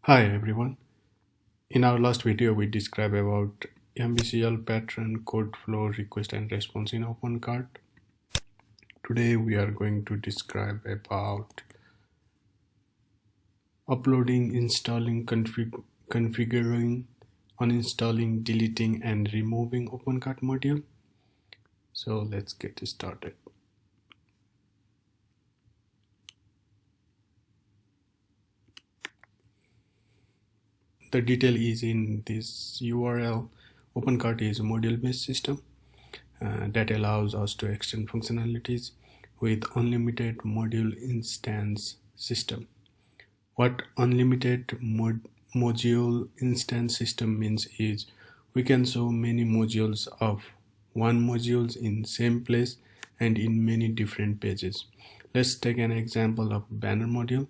Hi everyone. In our last video we described about MVCL pattern, code flow, request and response in OpenCart. Today we are going to describe about uploading, installing, configuring, uninstalling, deleting and removing OpenCart module. So let's get started. The detail is in this URL. OpenCart is a module-based system that allows us to extend functionalities with unlimited module instance system. What unlimited module instance system means is we can show many modules of one modules in same place and in many different pages. Let's take an example of banner module.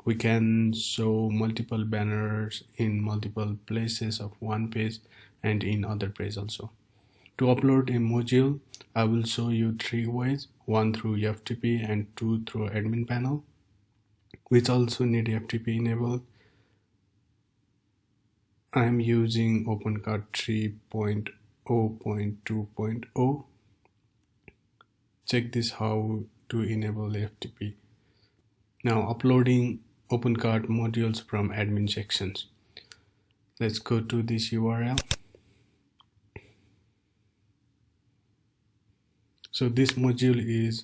We can show multiple banners in multiple places of one page and in other page also. To upload a module, I will show you three ways: one through FTP and two through admin panel, which also need FTP enabled. I am using OpenCart 3.0.2.0. Check this how to enable FTP. Now uploading OpenCart modules from admin sections. Let's go to this URL. So this module is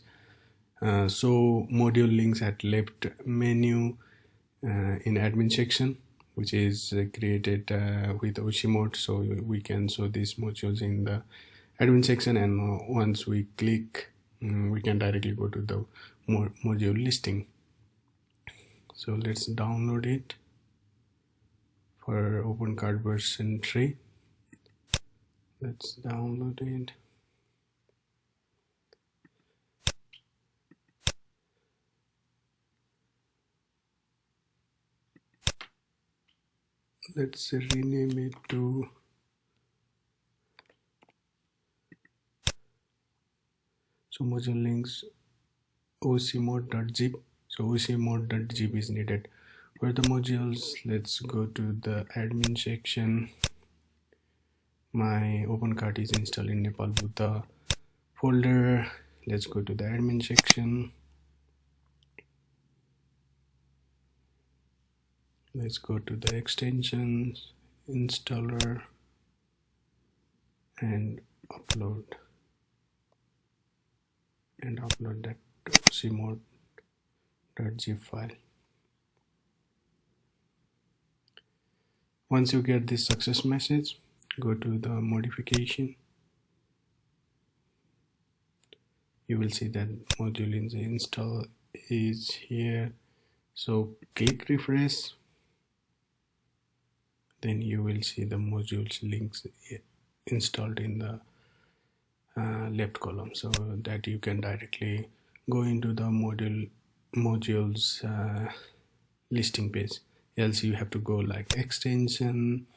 so module links at left menu in admin section, which is created with OC mode, so we can show these modules in the admin section, and once we click we can directly go to the module listing. So let's download it for OpenCart version 3. Let's download it. Let's rename it to module links ocmode.zip. So ocmode.zip is needed for the modules. Let's go to the admin section. My OpenCart is installed in Nepal Buddha folder. Let's go to the admin section. Let's go to the extensions, installer, and upload that ocmode.zip file. Once you get this success message, go to the modification. You will see that module in the install is here. So click refresh. Then you will see the modules links installed in the left column, so that you can directly go into the modules listing page. Else you have to go like extension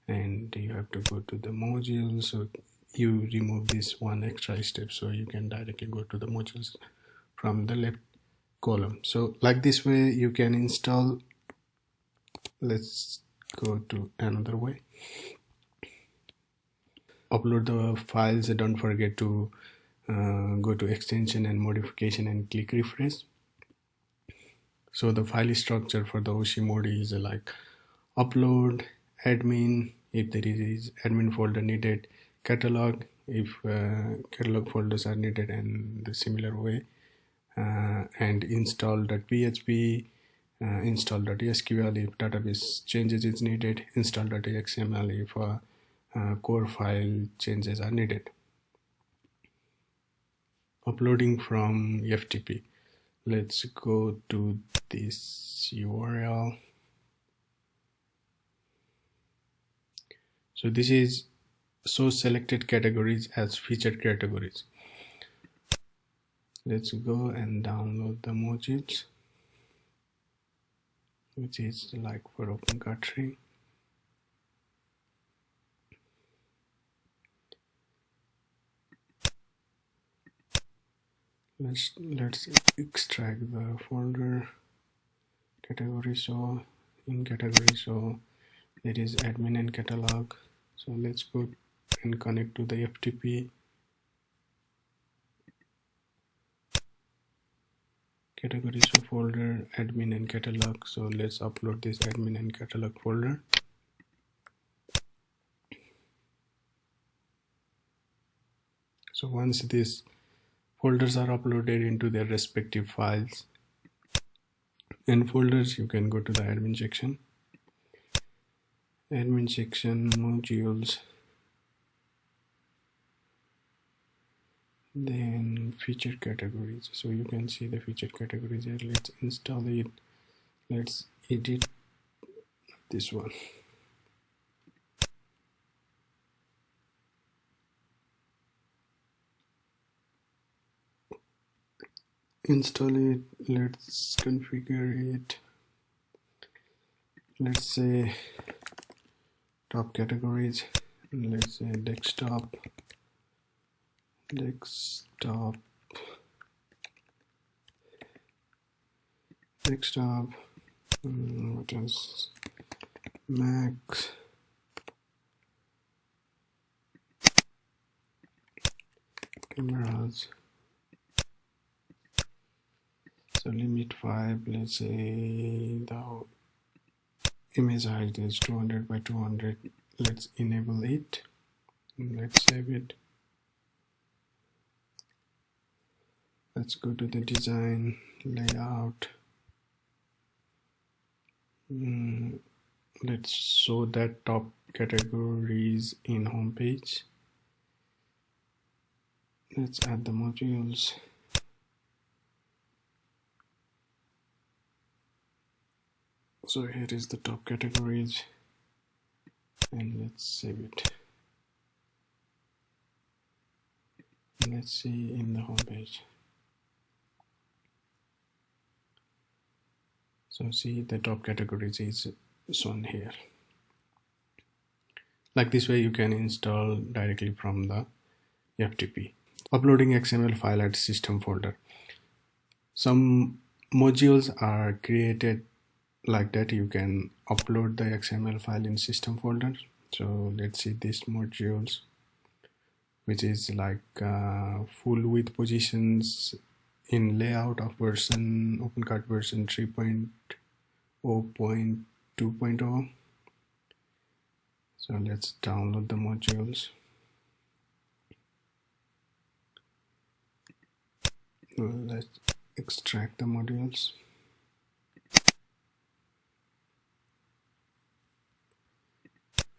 and you have to go to the module. So you remove this one extra step, so you can directly go to the modules from the left column. So like this way you can install. Let's go to another way. Upload the files. Don't forget to go to extension and modification and click refresh. So the file structure for the OC mode is like upload, admin if there is admin folder needed, catalog if catalog folders are needed, and the similar way, and install.php, install.sql if database changes is needed, install.xml if core file changes are needed. Uploading from FTP. Let's go to this URL. So this is show selected categories as featured categories. Let's go and download the modules, which is like for OpenCart 3. Let's extract the folder category. So in category. So there is admin and catalog. So let's go and connect to the FTP category. So folder admin and catalog. So let's upload this admin and catalog folder. So once these folders are uploaded into their respective files and folders, you can go to the admin section, modules, then feature categories. So you can see the feature categories here. Let's install it. Let's edit this one. Install it. Let's configure it. Let's say top categories. Let's say desktop. What else? Mac, cameras. So limit 5. Let's say the image height is 200 by 200. Let's enable it. Let's save it. Let's go to the design, layout. Let's show that top categories in home page. Let's add the modules. So here is the top categories, and let's save it. Let's see in the home page. So see, the top categories is shown here. Like this way you can install directly from the FTP. Uploading XML file at system folder. Some modules are created like that. You can upload the XML file in system folder. So let's see these modules, which is like full width positions in layout of version OpenCart version 3.0.2.0. So let's download the modules. Let's extract the modules.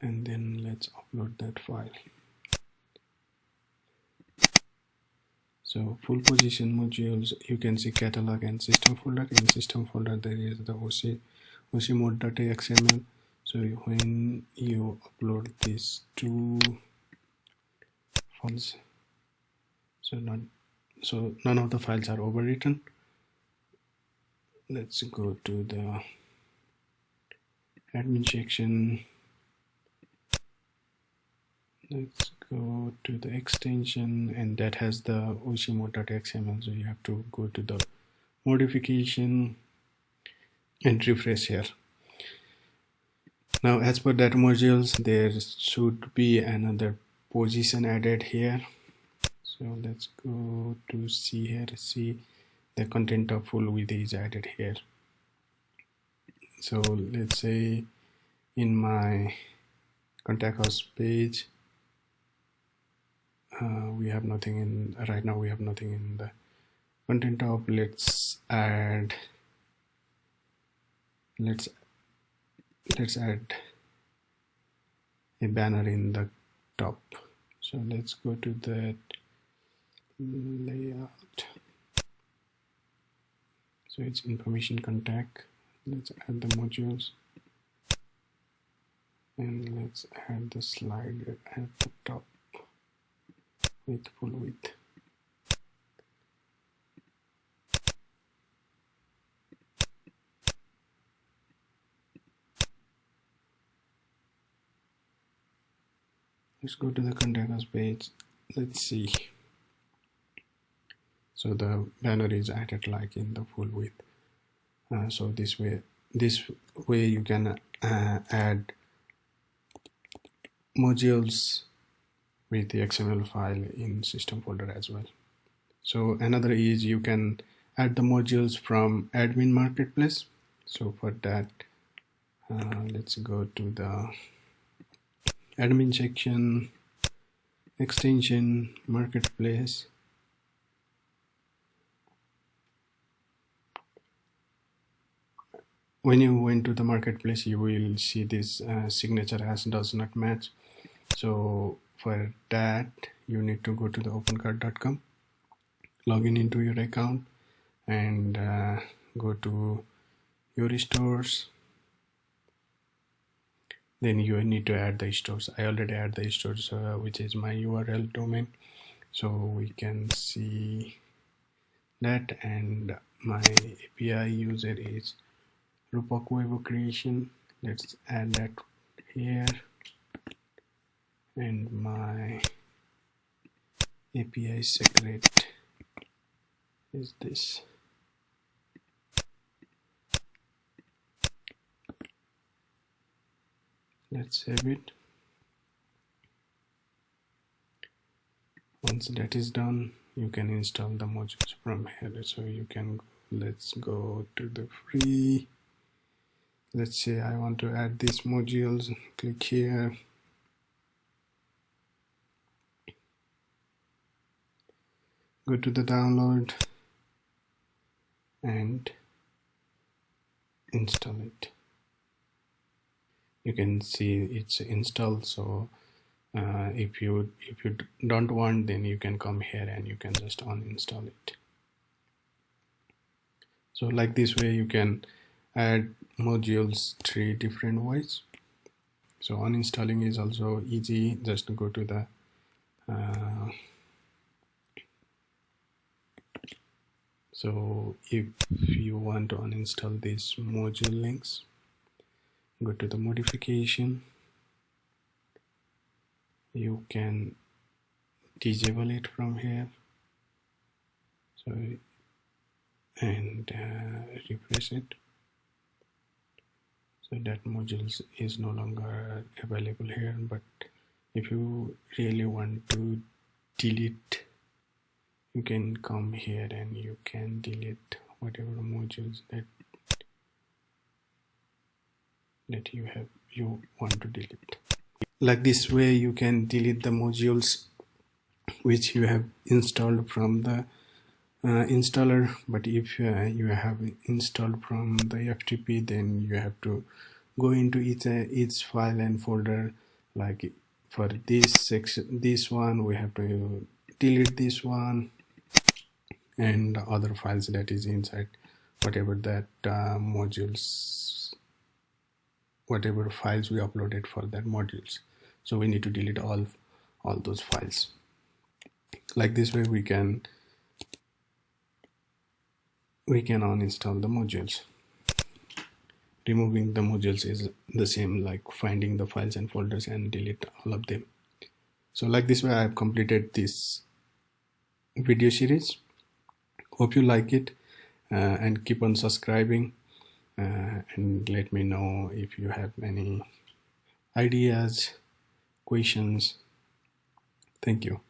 And then let's upload that file. So full position modules, you can see catalog and system folder. In system folder there is the ocmode.xml. So when you upload these two files, so none of the files are overwritten. Let's go to the admin section. Let's go to the extension, and that has the ocmode.xml. So you have to go to the modification and refresh here. Now as per that modules, there should be another position added here. So let's go to see here. See, the content of full width is added here. So let's say in my contact us page, we have nothing in right now. We have nothing in the content of. Let's add a banner in the top. So let's go to that layout. So it's information contact. Let's add the modules, and let's add the slider at the top with full width. Let's go to the contact us page. Let's see. So the banner is added like in the full width. So this way this way you can add modules with the XML file in system folder as well. So another is you can add the modules from admin marketplace. So for that, let's go to the admin section, extension, marketplace. When you went to the marketplace, you will see this signature hash does not match. So for that, you need to go to the opencart.com, log in into your account, and go to your stores. Then you need to add the stores. I already add the stores, which is my URL domain. So we can see that, and my API user is Rupak Web Creation. Let's add that here, and my API secret is this. Let's save it. Once that is done, you can install the modules from here. So you can go, let's go to the free. Let's say I want to add these modules. Click here. Go to the download and install it. You can see it's installed. So if you don't want, then you can come here and you can just uninstall it. So like this way you can add modules 3 different ways. So uninstalling is also easy. Just go to the so if you want to uninstall these module links, go to the modification. You can disable it from here. So and refresh it. So that modules is no longer available here. But if you really want to delete, you can come here and you can delete whatever modules that you want to delete. Like this way you can delete the modules which you have installed from the installer. But if you have installed from the FTP, then you have to go into each file and folder. Like for this section, this one, we have to delete this one and other files that is inside whatever that modules, whatever files we uploaded for that modules. So we need to delete all those files. Like this way we can uninstall the modules. Removing the modules is the same like finding the files and folders and delete all of them. So like this way I have completed this video series. Hope you like it, and keep on subscribing, and let me know if you have any ideas, questions. Thank you.